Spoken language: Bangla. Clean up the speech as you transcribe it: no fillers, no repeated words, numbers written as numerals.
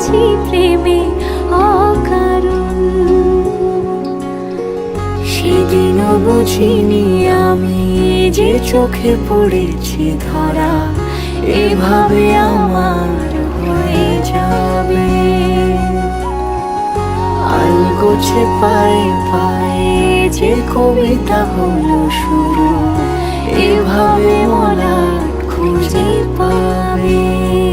বুঝি প্রেমে অকারণ। সেদিনও বুঝিনি আমি যে চোখে পড়েছি ধরা এভাবে আমার হয়ে যাবে। আলগোছে পায়ে পায়ে যে কবিতা হলো শুরু, এভাবে মলাট খুঁজে পাবে।